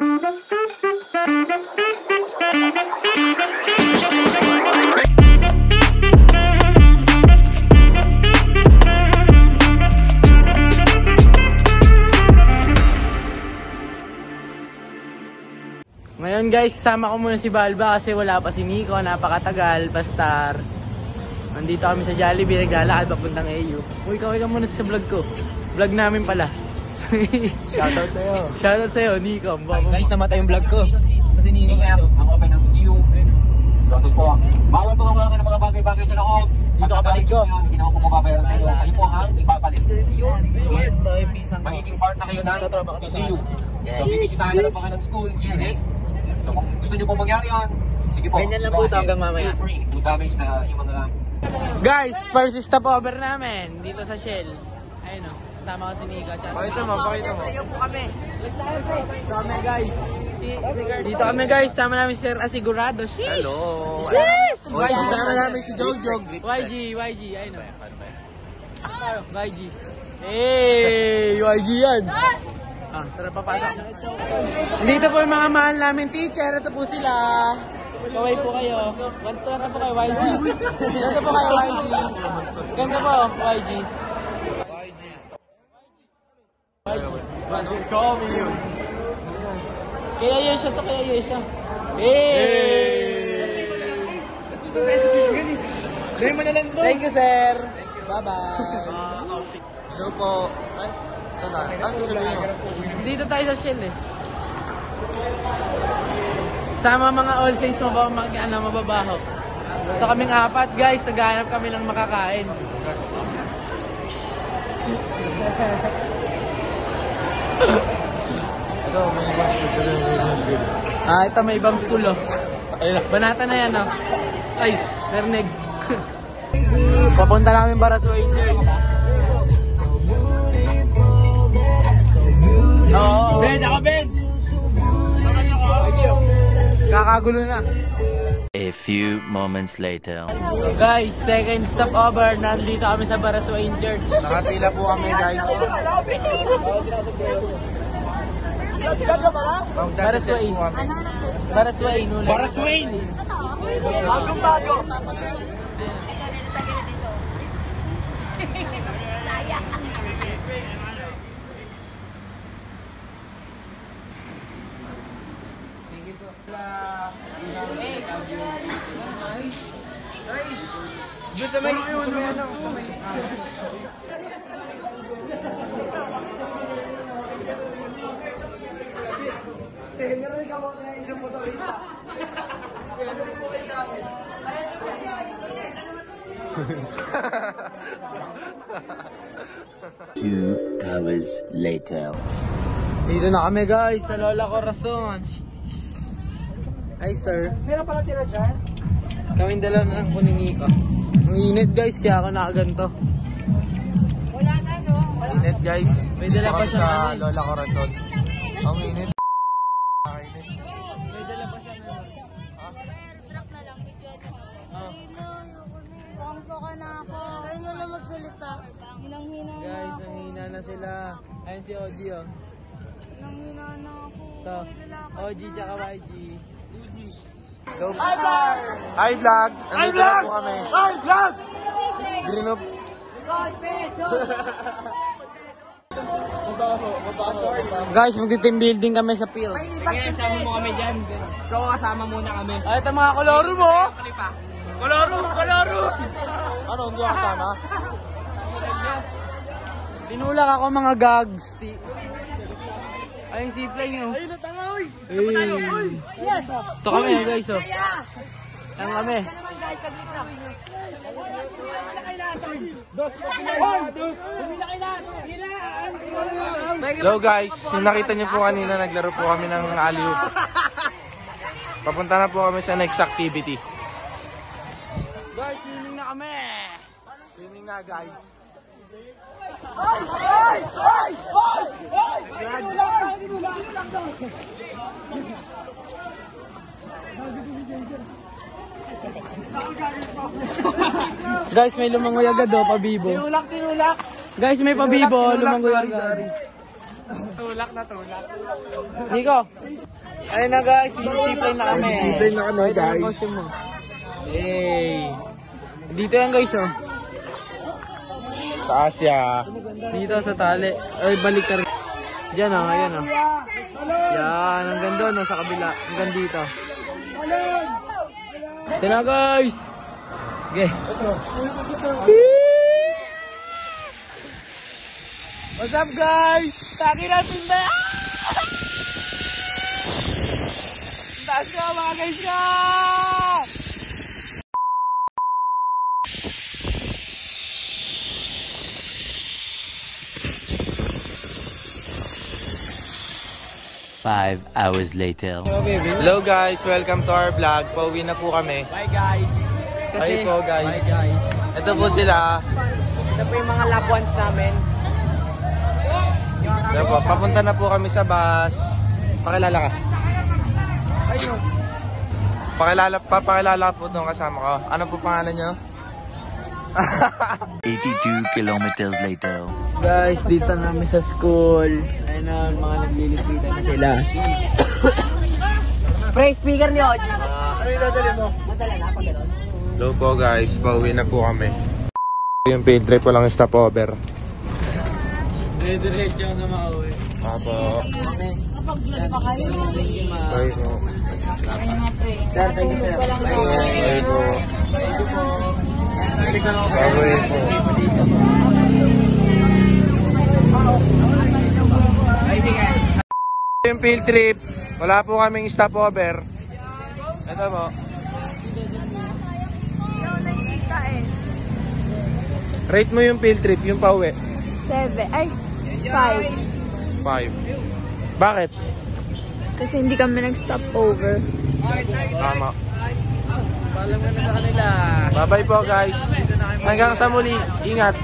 Ngayon guys, sama ko muna si Balba kasi wala pa si Nico, napakatagal, pastar. Nandito kami sa Jollibee, naglalakad papuntang AU. Uy, kaway ka muna sa vlog ko. Vlog namin pala. Shoutout sa'yo. Shoutout sa'yo, Nico. Guys, namatay yung vlog ko. Kasi Nico Ang open ng CU. So, doon po. Bawal po ako lang ng mga bagay-bagay sa loob. Dito ka palig ko. Hindi na ako mababayaran sa inyo. Kayo po ang ipapalit. Magiging part na kayo ng CU. So, bibisitahan na lang po kayo ng school. So, kung gusto nyo po mangyari yun, sige po. Ganyan lang po ito hanggang mamaya. Free. To damage na yung mga... Guys, first stopover namin dito sa Shell. Ayun o, kasama ko si Nico. Pakita mo. Dito kami guys. Dito kami guys, sama namin si Sir Asigurado. Sheesh! Hello. Sheesh! Kasama namin si Jogjog. YG, ayun o. YG. Hey, YG yan. Tara papasok. Dito po yung mga mahal namin teacher. Ito po sila. Kaway po kayo. Ganda po kayo, YG. Ganda po kayo, YG. Ganda po, YG. Kami yun. Kaya Yesha to, kaya Yesha. Hey! Thank you, sir. Bye-bye. Hello po. Saan na? Sasabihin mo? Dito tayo sa Shell eh. Sama mga all saints mababaho. Ito kaming apat guys, naghahanap kami ng makakain. Ito, may ibang school. Ito may ibang school oh. Banata na yan oh. Ay, narinig. Papunta namin para sa Rangers. Oo. Ben, ako Ben! Kakagulo na. A few moments later. Guys, second stopover. Nandito kami sa Baraswain Church. Nakapila po kami guys. Baraswain. Baraswain. Baraswain! Bagong-bago. Gusto mo yun? Two hours later. Dito na kami guys, sa Lola Corazon. Hi sir. Meron pala tira dyan? Kaming dalawa na lang po ni Nico. Ang init guys, kaya ako nakaganto. Wala na no? Init guys. May dala pa siya sa ano eh. Lola Corazon. Ang init. May dala pa siya na. Truck na lang, bigyan mo. Oh. Sokang-soka na ako. Kaya nga lang magsalita. Hinang-hina na Guys, ako. nanghina na sila. Ayun si OG oh. Hinang-hina na ako. Ito, OG tsaka YG. Hi vlog! Hi vlog! Andito na po kami. Hi vlog! Green up. Guys, mag-team building kami sa field. Sige, sama mo kami dyan. So, kasama muna kami. Ay, ito mga koloro mo! Koloro! Ano, hindi ako kasama? Tinulak ako mga gags. Ay, yung zipline nyo. Ayun na tanga, oy! Hey. Yes! Ito kami guys oh. Ito kami. Hello guys, yung nakita niyo po kanina, naglaro po kami ng alley-oop. Papunta na po kami sa next activity. Guys, swimming na kami. Swimming na guys. Guys, may lumangoy agad oh, pabibo. Tinulak! Guys, may pabibo, lumangoy agad. Tulak na tulak. Nico, Ayun na guys, discipline na kami. Discipline na kami, Ito ang guys. costume mo. Hey. Dito yan guys, oh. Taas ya. Dito sa tali. Ay, balik ka rin. Diyan, oh. Ayan, oh. Yan, hanggang doon, oh, sa kabila. Hanggang dito. Ito na guys. Okay. What's up guys? Taki natin ba? Taas ka mga guys ka! Five hours later. Hello guys, welcome to our vlog. Pauwi na po kami. Bye guys. Bye po, guys. Bye guys. Ito po sila. Ito po yung mga loved ones namin. Ito po, papunta na po kami sa bus. Pakilala ka. Papakilala po itong kasama ko. Ano po pangalan nyo? 82 kilometers later. Guys, dito namin sa school. Ayun na, mga naglilipitan na sila. Pre, speaker ni Oji. Ano yung dadali mo? Madala na, pag gano'n. Hello po guys, pauwi na po kami. Yung field trip po lang stopover. Diretso na makauwi. Apo. Kapag-vlog pa kayo. Thank you, ma. Bye po. Sir, thank you, sir. Bye po. Thank you po. Bye po. Yung field trip, wala po kaming stopover. Ito po. Rate mo yung field trip, yung pauwi. 7. Ay, 5. 5. Bakit? Kasi hindi kami nag-stop over. Tama. Paalam ka na sa kanila. Bye-bye po guys. Hanggang sa muli. Ingat.